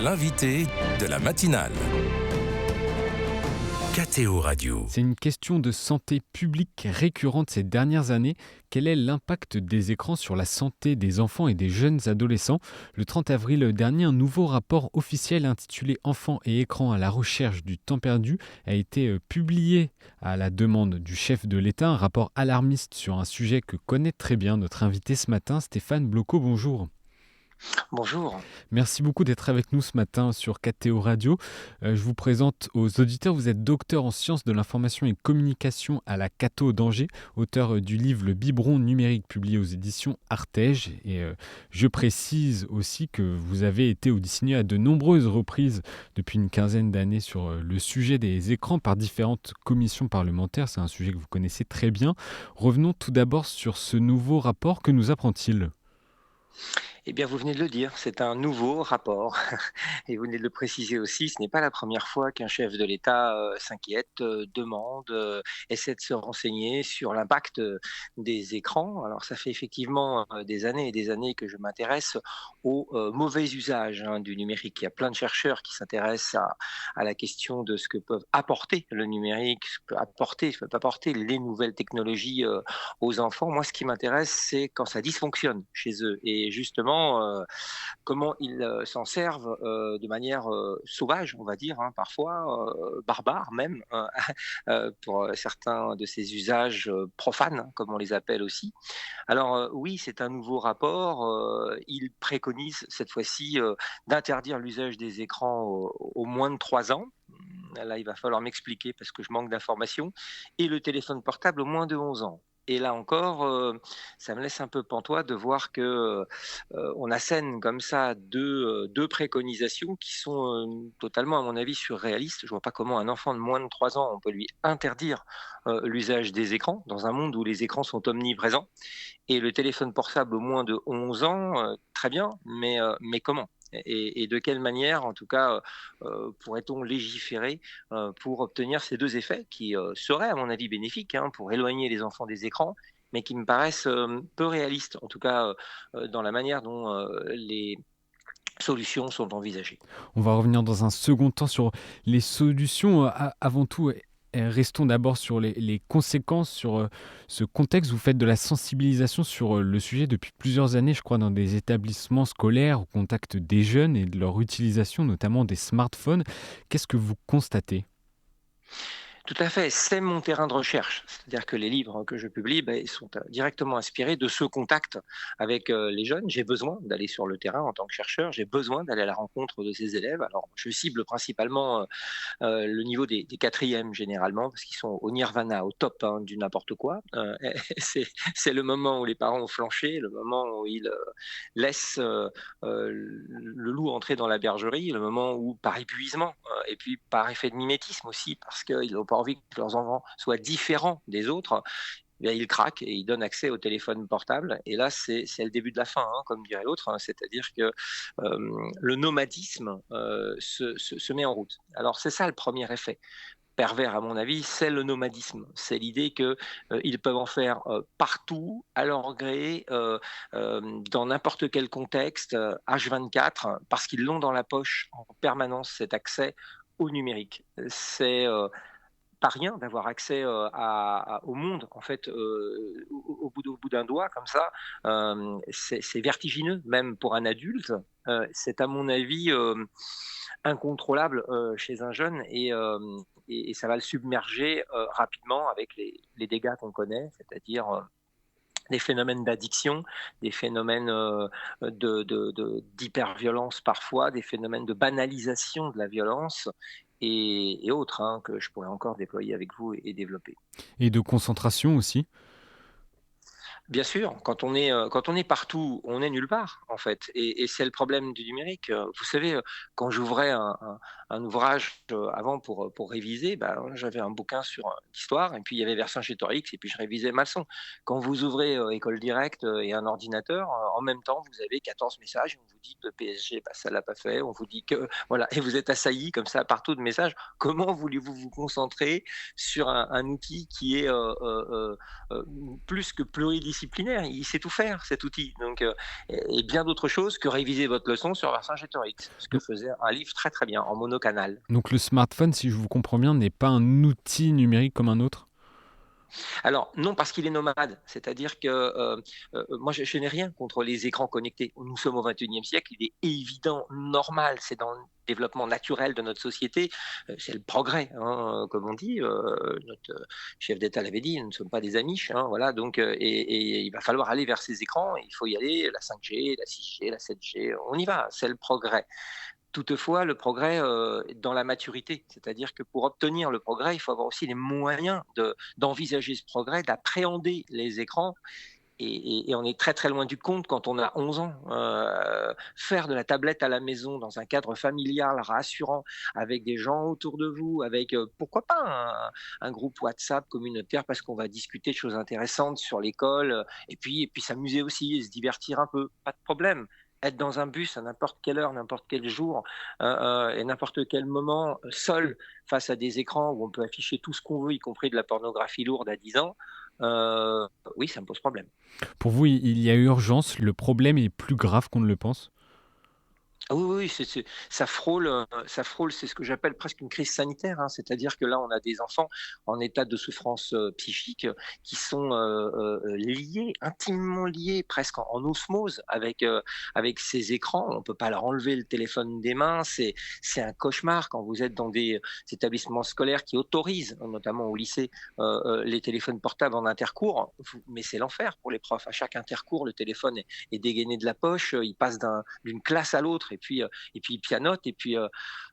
l'invité de la matinale. KTO Radio. C'est une question de santé publique récurrente ces dernières années. Quel est l'impact des écrans sur la santé des enfants et des jeunes adolescents ? Le 30 avril dernier, un nouveau rapport officiel intitulé Enfants et écrans à la recherche du temps perdu a été publié à la demande du chef de l'État. Un rapport alarmiste sur un sujet que connaît très bien notre invité ce matin, Stéphane Bloco. Bonjour. Bonjour. Merci beaucoup d'être avec nous ce matin sur KTO Radio. Je vous présente aux auditeurs, vous êtes docteur en sciences de l'information et communication à la Cato d'Angers, auteur du livre Le Biberon numérique publié aux éditions Artege. Et je précise aussi que vous avez été auditionné à de nombreuses reprises depuis une quinzaine d'années sur le sujet des écrans par différentes commissions parlementaires. C'est un sujet que vous connaissez très bien. Revenons tout d'abord sur ce nouveau rapport. Que nous apprend-il ? Eh bien, vous venez de le dire, c'est un nouveau rapport. Et vous venez de le préciser aussi, ce n'est pas la première fois qu'un chef de l'État s'inquiète, demande, essaie de se renseigner sur l'impact des écrans. Alors, ça fait effectivement des années et des années que je m'intéresse au mauvais usage du numérique. Il y a plein de chercheurs qui s'intéressent à la question de ce que peuvent apporter le numérique, ce que peut apporter les nouvelles technologies aux enfants. Moi, ce qui m'intéresse, c'est quand ça dysfonctionne chez eux. Et justement, comment ils s'en servent de manière sauvage, on va dire, parfois barbare même, pour certains de ces usages profanes, comme on les appelle aussi. Alors oui, c'est un nouveau rapport. Il préconise cette fois-ci d'interdire l'usage des écrans aux moins de 3 ans. Là, il va falloir m'expliquer parce que je manque d'informations. Et le téléphone portable aux moins de 11 ans. Et là encore, ça me laisse un peu pantois de voir que on assène comme ça deux préconisations qui sont totalement, à mon avis, surréalistes. Je vois pas comment un enfant de moins de 3 ans, on peut lui interdire l'usage des écrans dans un monde où les écrans sont omniprésents. Et le téléphone portable au moins de 11 ans, très bien, mais comment ? Et de quelle manière, en tout cas, pourrait-on légiférer pour obtenir ces deux effets qui seraient, à mon avis, bénéfiques pour éloigner les enfants des écrans, mais qui me paraissent peu réalistes, en tout cas dans la manière dont les solutions sont envisagées. On va revenir dans un second temps sur les solutions. Avant tout, restons d'abord sur les conséquences, sur ce contexte. Vous faites de la sensibilisation sur le sujet depuis plusieurs années, je crois, dans des établissements scolaires au contact des jeunes et de leur utilisation, notamment des smartphones. Qu'est-ce que vous constatez ? Tout à fait, c'est mon terrain de recherche. C'est-à-dire que les livres que je publie ils sont directement inspirés de ce contact avec les jeunes. J'ai besoin d'aller sur le terrain en tant que chercheur, j'ai besoin d'aller à la rencontre de ces élèves. Alors, je cible principalement le niveau des quatrièmes généralement, parce qu'ils sont au nirvana, au top du n'importe quoi. C'est le moment où les parents ont flanché, le moment où ils laissent le loup entrer dans la bergerie, le moment où, par épuisement, et puis par effet de mimétisme aussi, parce qu'ils n'ont pas envie que leurs enfants soient différents des autres, ils craquent et ils donnent accès au téléphone portable. Et là, c'est le début de la fin, comme dirait l'autre. C'est-à-dire que le nomadisme se met en route. Alors, c'est ça le premier effet pervers, à mon avis, c'est le nomadisme. C'est l'idée qu'ils peuvent en faire partout, à leur gré, dans n'importe quel contexte, H24, parce qu'ils l'ont dans la poche en permanence, cet accès au numérique. C'est pas rien d'avoir accès au monde, en fait, au bout d'un doigt, comme ça. C'est vertigineux, même pour un adulte. C'est, à mon avis, incontrôlable chez un jeune et ça va le submerger rapidement avec les dégâts qu'on connaît, c'est-à-dire des phénomènes d'addiction, des phénomènes d'hyperviolence parfois, des phénomènes de banalisation de la violence et autres que je pourrais encore déployer avec vous et développer. Et de concentration aussi ? Bien sûr, quand on est partout, on est nulle part, en fait. Et c'est le problème du numérique. Vous savez, quand j'ouvrais un ouvrage avant pour réviser, j'avais un bouquin sur l'histoire, et puis il y avait Vercingétorix, et puis je révisais ma leçon. Quand vous ouvrez École Directe et un ordinateur, en même temps, vous avez 14 messages, on vous dit que le PSG, ça l'a pas fait, on vous dit que... Voilà, et vous êtes assailli comme ça partout de messages. Comment voulez-vous vous concentrer sur un outil qui est plus que pluridisciplinaire pluridisciplinaire, il sait tout faire cet outil, donc et bien d'autres choses que réviser votre leçon sur Vercingétorix, ce que Donc faisait un livre très, très bien en monocanal. donc le smartphone, si je vous comprends bien, n'est pas un outil numérique comme un autre? Alors non, parce qu'il est nomade, c'est-à-dire que, moi je n'ai rien contre les écrans connectés. Nous sommes au XXIe siècle, il est évident, normal, c'est dans le développement naturel de notre société, c'est le progrès, hein, comme on dit, notre chef d'État l'avait dit: «Nous ne sommes pas des Amish», hein, voilà donc et il va falloir aller vers ces écrans, il faut y aller, la 5G, la 6G, la 7G, on y va, c'est le progrès. Toutefois, le progrès, est dans la maturité, c'est-à-dire que pour obtenir le progrès, il faut avoir aussi les moyens d'envisager ce progrès, d'appréhender les écrans et on est très, très loin du compte quand on a 11 ans. Faire de la tablette à la maison dans un cadre familial rassurant, avec des gens autour de vous, avec, pourquoi pas un groupe WhatsApp communautaire parce qu'on va discuter de choses intéressantes sur l'école, et puis s'amuser aussi et se divertir un peu, pas de problème. Être dans un bus à n'importe quelle heure, n'importe quel jour, et n'importe quel moment, seul face à des écrans où on peut afficher tout ce qu'on veut, y compris de la pornographie lourde à 10 ans, oui, ça me pose problème. Pour vous, il y a urgence, le problème est plus grave qu'on ne le pense? Ah oui, oui, oui, ça frôle, c'est ce que j'appelle presque une crise sanitaire, hein. C'est-à-dire que là, on a des enfants en état de souffrance, psychique, qui sont, liés, intimement liés, presque en osmose avec ces écrans. On peut pas leur enlever le téléphone des mains. C'est un cauchemar quand vous êtes dans des établissements scolaires qui autorisent, notamment au lycée, les téléphones portables en intercours. Mais c'est l'enfer pour les profs. À chaque intercours, le téléphone est dégainé de la poche, il passe d'une classe à l'autre et puis ils pianotent et puis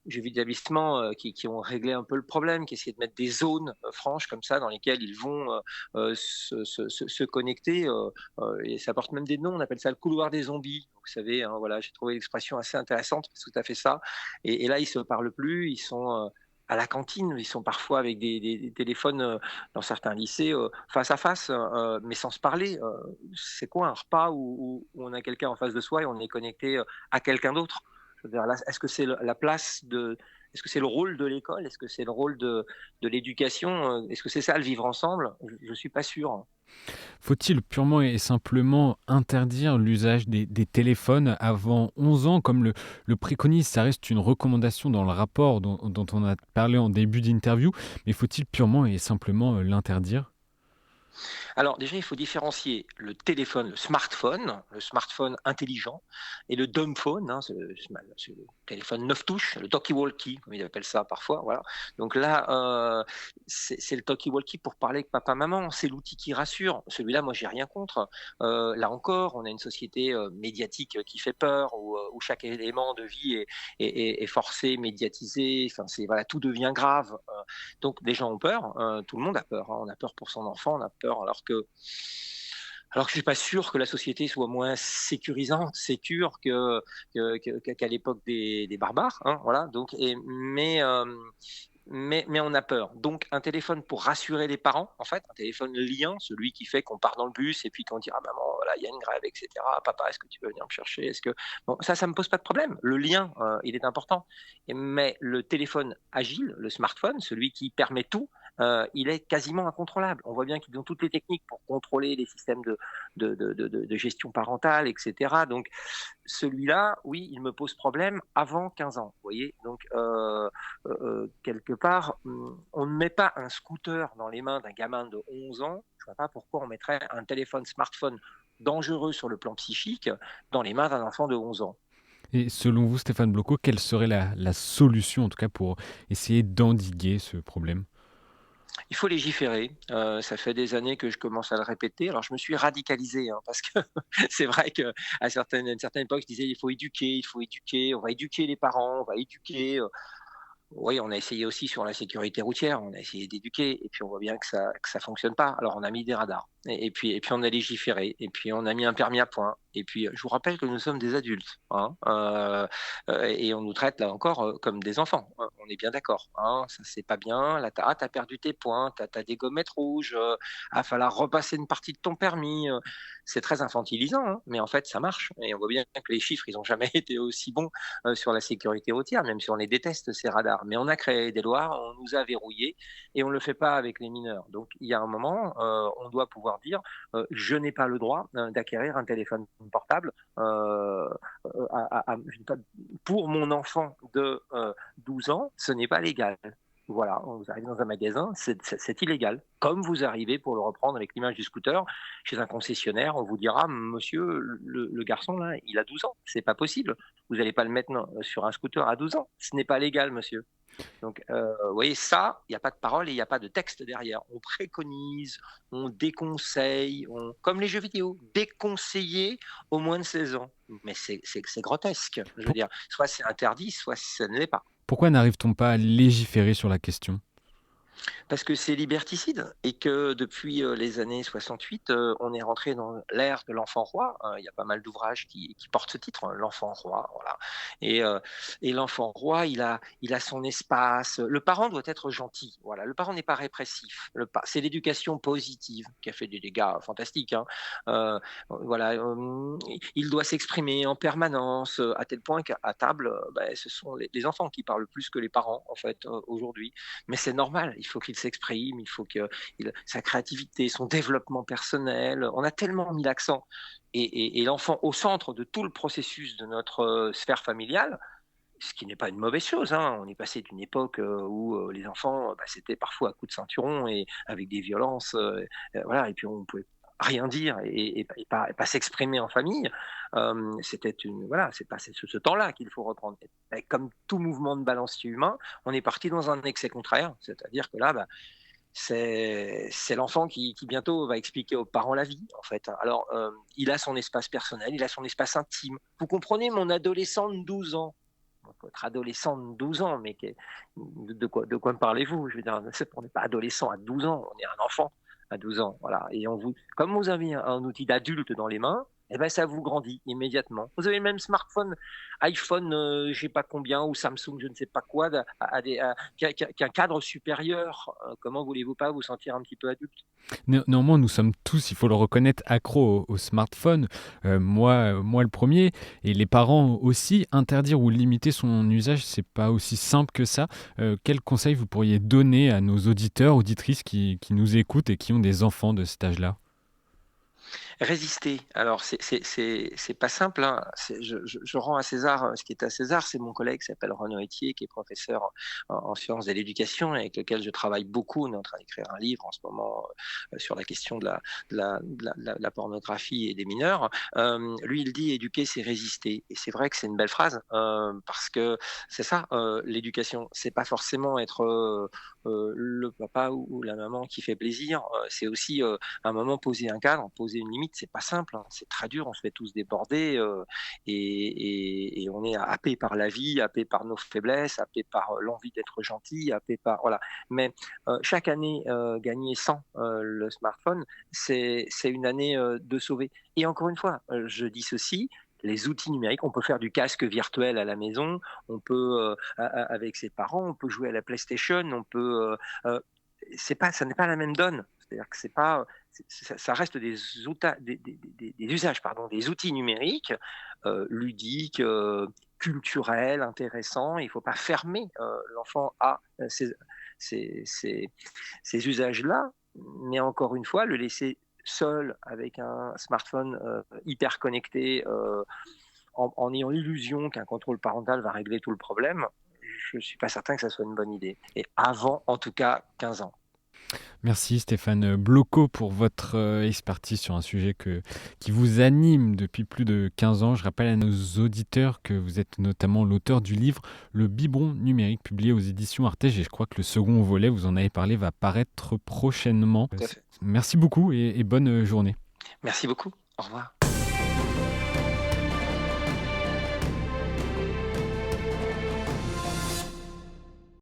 j'ai vu des établissements qui ont réglé un peu le problème, qui essayaient de mettre des zones franches comme ça dans lesquelles ils vont se connecter et ça porte même des noms, on appelle ça le couloir des zombies. Vous savez, hein, voilà, j'ai trouvé l'expression assez intéressante, c'est tout à fait ça. Et là, ils se parlent plus, ils sont à la cantine, ils sont parfois avec des téléphones dans certains lycées face à face, mais sans se parler. C'est quoi un repas où on a quelqu'un en face de soi et on est connecté à quelqu'un d'autre? Je veux dire, là, est-ce que c'est la place de, est-ce que c'est le rôle de l'école? Est-ce que c'est le rôle de l'éducation? Est-ce que c'est ça le vivre ensemble? Je ne suis pas sûr. Faut-il purement et simplement interdire l'usage des téléphones avant 11 ans comme le préconise? Ça reste une recommandation dans le rapport dont on a parlé en début d'interview, mais faut-il purement et simplement l'interdire? Alors déjà, il faut différencier le smartphone intelligent, et le dumb phone, hein, ce téléphone 9 touches, le talkie-walkie, comme ils appellent ça parfois. Voilà. Donc là, c'est le talkie-walkie pour parler avec papa-maman. C'est l'outil qui rassure. Celui-là, moi, j'ai rien contre. Là encore, on a une société médiatique qui fait peur, où chaque élément de vie est forcé, médiatisé. Enfin, voilà, tout devient grave. Donc les gens ont peur, tout le monde a peur, hein. On a peur pour son enfant, on a peur alors que je suis pas sûr que la société soit moins sécurisante, sécure qu'à l'époque des barbares, hein, voilà. Donc, mais on a peur. Donc un téléphone pour rassurer les parents, en fait, un téléphone lien, celui qui fait qu'on part dans le bus et puis qu'on dit: «Ah maman, voilà, il y a une grève et cetera. Papa, est-ce que tu peux venir me chercher? Est-ce que» bon, ça me pose pas de problème. Le lien, il est important. Mais le téléphone agile, le smartphone, celui qui permet tout, il est quasiment incontrôlable. On voit bien qu'ils ont toutes les techniques pour contrôler les systèmes de gestion parentale et cetera. Donc celui-là, oui, il me pose problème avant 15 ans, vous voyez? Donc quelque part, on ne met pas un scooter dans les mains d'un gamin de 11 ans. Je ne vois pas pourquoi on mettrait un téléphone smartphone dangereux sur le plan psychique dans les mains d'un enfant de 11 ans. Et selon vous, Stéphane Bloco, quelle serait la solution, en tout cas, pour essayer d'endiguer ce problème? Il faut légiférer. Ça fait des années que je commence à le répéter. Alors je me suis radicalisé, hein, parce que c'est vrai qu'à une certaine époque, je disais: il faut éduquer, on va éduquer les parents, on va éduquer». Oui, on a essayé aussi sur la sécurité routière, on a essayé d'éduquer et puis on voit bien que ça fonctionne pas. Alors on a mis des radars et puis on a légiféré et puis on a mis un permis à points et puis je vous rappelle que nous sommes des adultes, hein, et on nous traite là encore comme des enfants, hein, on est bien d'accord, hein, ça c'est pas bien. Là, t'as perdu tes points, t'as des gommettes rouges, ah, falloir repasser une partie de ton permis. C'est très infantilisant, hein, mais en fait ça marche et on voit bien que les chiffres ils ont jamais été aussi bons sur la sécurité routière, même si on les déteste ces radars. Mais on a créé des lois, on nous a verrouillés et on ne le fait pas avec les mineurs. Donc il y a un moment, on doit pouvoir pouvoir dire je n'ai pas le droit d'acquérir un téléphone portable pour mon enfant de 12 ans, ce n'est pas légal. Voilà, vous arrivez dans un magasin, c'est illégal. Comme vous arrivez, pour le reprendre avec l'image du scooter, chez un concessionnaire, on vous dira, monsieur, le garçon là, il a 12 ans, c'est pas possible. Vous n'allez pas le mettre sur un scooter à 12 ans, ce n'est pas légal, monsieur. Donc, vous voyez, ça, il n'y a pas de parole et il n'y a pas de texte derrière. On préconise, on déconseille, comme les jeux vidéo, déconseiller au moins de 16 ans. Mais c'est grotesque, je veux dire. Soit c'est interdit, soit ça ne l'est pas. Pourquoi n'arrive-t-on pas à légiférer sur la question ? Parce que c'est liberticide et que depuis les années 68, on est rentré dans l'ère de l'enfant roi. Il y a pas mal d'ouvrages qui portent ce titre, l'enfant roi. Voilà. Et l'enfant roi, il a son espace. Le parent doit être gentil. Voilà. Le parent n'est pas répressif. C'est l'éducation positive qui a fait des dégâts fantastiques. Voilà. Il doit s'exprimer en permanence, à tel point qu'à table, ce sont les enfants qui parlent plus que les parents, en fait, aujourd'hui. Mais c'est normal. Il faut qu'il s'exprime, il faut que sa créativité, son développement personnel, on a tellement mis l'accent et l'enfant au centre de tout le processus de notre sphère familiale, ce qui n'est pas une mauvaise chose. On est passé d'une époque où les enfants, c'était parfois à coups de ceinturon et avec des violences, voilà, et puis on pouvait rien dire et pas s'exprimer en famille. C'était c'est pas ce temps-là qu'il faut reprendre. Et comme tout mouvement de balancier humain, on est parti dans un excès contraire, c'est-à-dire que là, c'est l'enfant qui bientôt va expliquer aux parents la vie, en fait. Alors, il a son espace personnel, il a son espace intime. Vous comprenez, mon adolescent de 12 ans, votre adolescent de 12 ans, mais de quoi me parlez-vous? Je veux dire, on n'est pas adolescent à 12 ans, on est un enfant à 12 ans, voilà. Et comme vous avez un outil d'adulte dans les mains, ça vous grandit immédiatement. Vous avez le même smartphone, iPhone, je ne sais pas combien, ou Samsung, je ne sais pas quoi, qui a un cadre supérieur. Comment voulez-vous pas vous sentir un petit peu adulte ? Néanmoins, nous sommes tous, il faut le reconnaître, accros au smartphone. Moi le premier, et les parents aussi. Interdire ou limiter son usage, c'est pas aussi simple que ça. Quels conseils vous pourriez donner à nos auditeurs, auditrices qui nous écoutent et qui ont des enfants de cet âge-là ? Résister. Alors, c'est pas simple. Je rends à César ce qui est à César. C'est mon collègue qui s'appelle Renaud Etier, qui est professeur en sciences de l'éducation et avec lequel je travaille beaucoup. On est en train d'écrire un livre en ce moment sur la question de la pornographie et des mineurs. Lui, il dit éduquer, c'est résister. Et c'est vrai que c'est une belle phrase parce que c'est ça, l'éducation. C'est pas forcément être le papa ou la maman qui fait plaisir. C'est aussi un moment poser un cadre, poser une limite. C'est pas simple, c'est très dur, on se fait tous déborder et on est happé par la vie, happé par nos faiblesses, happé par l'envie d'être gentil, happé par voilà. Mais chaque année gagner sans le smartphone, c'est une année de sauver. Et encore une fois, je dis ceci. Les outils numériques, on peut faire du casque virtuel à la maison, on peut avec ses parents, on peut jouer à la PlayStation, on peut ça n'est pas la même donne. C'est-à-dire que ça reste des usages, des outils numériques ludiques, culturels, intéressants. Il ne faut pas fermer l'enfant à ces usages-là, mais encore une fois, le laisser seul avec un smartphone hyper connecté en ayant l'illusion qu'un contrôle parental va régler tout le problème, je ne suis pas certain que ça soit une bonne idée. Et avant, en tout cas, 15 ans. Merci Stéphane Blocquaut pour votre expertise sur un sujet qui vous anime depuis plus de 15 ans. Je rappelle à nos auditeurs que vous êtes notamment l'auteur du livre Le Biberon numérique, publié aux éditions Artege. Et je crois que le second volet, vous en avez parlé, va paraître prochainement. Tout à fait. Merci beaucoup et bonne journée. Merci beaucoup. Au revoir.